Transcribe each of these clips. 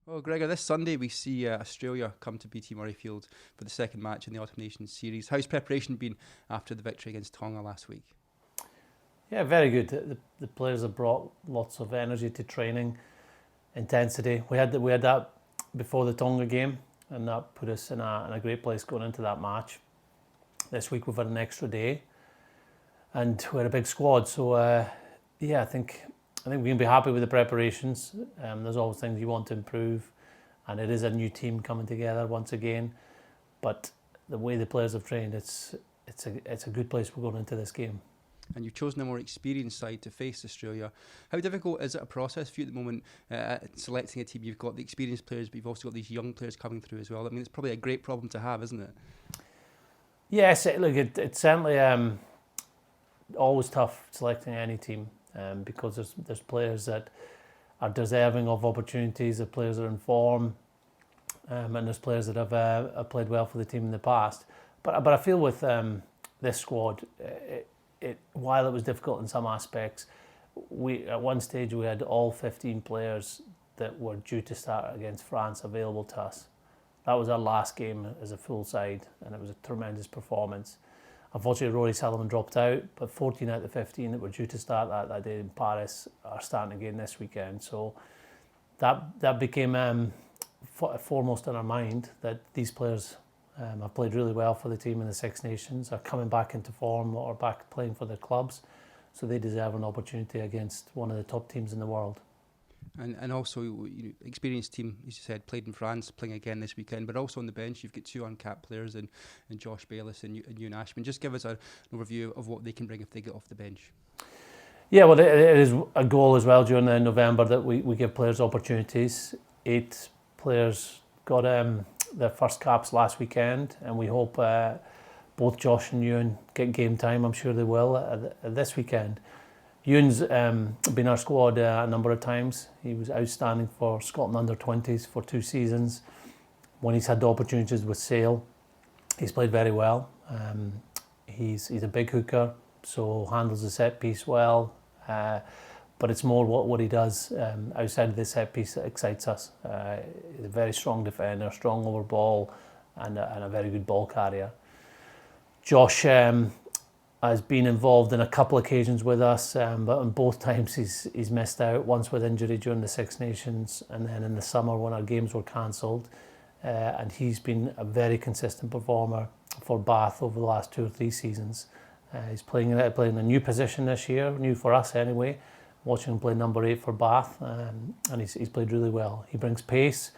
Well, Gregor, this Sunday we see Australia come to BT Murrayfield for the second match in the Autumn Nations series. How's preparation been after the victory against Tonga last week? Yeah, very good. The players have brought lots of energy to training, intensity. We had that before the Tonga game, and that put us in a great place going into that match. This week we've had an extra day, and we had a big squad. So I think we can be happy with the preparations. There's always things you want to improve, and it is a new team coming together once again. But the way the players have trained, it's a good place we're going into this game. And you've chosen a more experienced side to face Australia. How difficult is it a process for you at the moment selecting a team? You've got the experienced players, but you've also got these young players coming through as well. I mean, it's probably a great problem to have, isn't it? Yes, it's certainly always tough selecting any team because there's players that are deserving of opportunities, there's players that are in form, and there's players that have played well for the team in the past. But I feel with this squad, while it was difficult in some aspects, at one stage we had all 15 players that were due to start against France available to us. That was our last game as a full side, and it was a tremendous performance. Unfortunately, Rory Sullivan dropped out, but 14 out of the 15 that were due to start that day in Paris are starting again this weekend. So that became foremost in our mind, that these players have played really well for the team in the Six Nations, are coming back into form or back playing for their clubs, so they deserve an opportunity against one of the top teams in the world. And also, experienced team, as you said, played in France, playing again this weekend, but also on the bench you've got two uncapped players in Josh Bayliss and Ewan Ashman. Just give us an overview of what they can bring if they get off the bench. Yeah, well, it is a goal as well during November that we give players opportunities. 8 players got their first caps last weekend, and we hope both Josh and Ewan get game time. I'm sure they will this weekend. Ewan's been our squad a number of times. He was outstanding for Scotland under-20s for 2 seasons. When he's had the opportunities with Sale, he's played very well. He's a big hooker, so handles the set piece well. But it's more what he does outside of the set piece that excites us. He's a very strong defender, strong over ball, and a very good ball carrier. Josh has been involved in a couple of occasions with us, but on both times he's missed out, once with injury during the Six Nations, and then in the summer when our games were cancelled. And he's been a very consistent performer for Bath over the last 2 or 3 seasons. He's playing a new position this year, new for us anyway, watching him play number 8 for Bath, and he's played really well. He brings pace,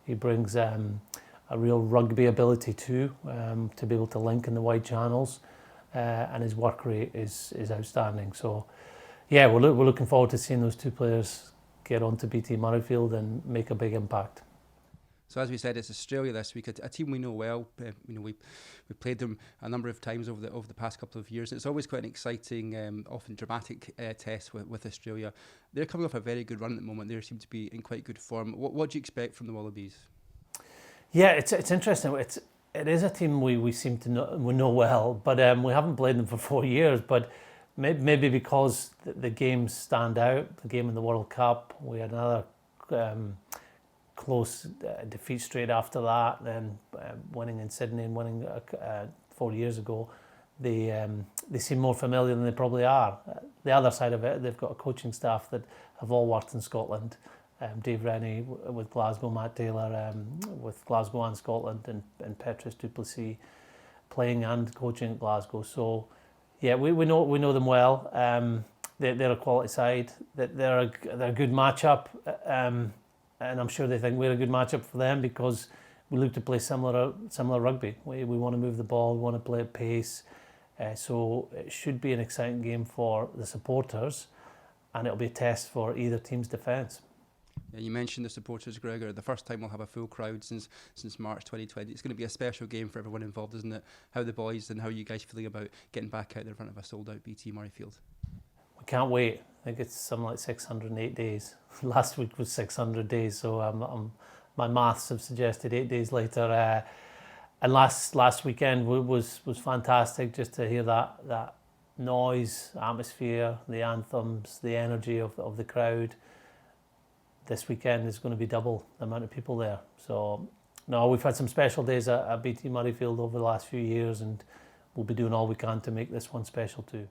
he brings a real rugby ability too, to be able to link in the wide channels. And his work rate is outstanding. So, yeah, we're looking forward to seeing those 2 players get onto BT Murrayfield and make a big impact. So as we said, it's Australia this week, a team we know well. We played them a number of times over the past couple of years. It's always quite an exciting, often dramatic test with Australia. They're coming off a very good run at the moment. They seem to be in quite good form. What do you expect from the Wallabies? Yeah, it's interesting. It is a team we seem to know well, but we haven't played them for 4 years. But maybe because the games stand out, the game in the World Cup, we had another close defeat straight after that, then winning in Sydney and winning 4 years ago. They seem more familiar than they probably are. The other side of it, they've got a coaching staff that have all worked in Scotland. Dave Rennie with Glasgow, Matt Taylor with Glasgow and Scotland, and Petrus du Plessis playing and coaching at Glasgow. So, yeah, we know them well. They're a quality side. They're a good matchup, and I'm sure they think we're a good matchup for them because we look to play similar rugby. We want to move the ball, we want to play at pace. So it should be an exciting game for the supporters, and it'll be a test for either team's defence. Yeah, you mentioned the supporters, Gregor. The first time we'll have a full crowd since March 2020. It's going to be a special game for everyone involved, isn't it? How the boys and how are you guys feeling about getting back out there in front of a sold-out BT Murrayfield? We can't wait. I think it's something like 608 days. Last week was 600 days, so my maths have suggested 8 days later. And last weekend was fantastic, just to hear that noise, atmosphere, the anthems, the energy of the crowd. this weekend is going to be double the amount of people there. So, no, we've had some special days at BT Murrayfield over the last few years, and we'll be doing all we can to make this one special too.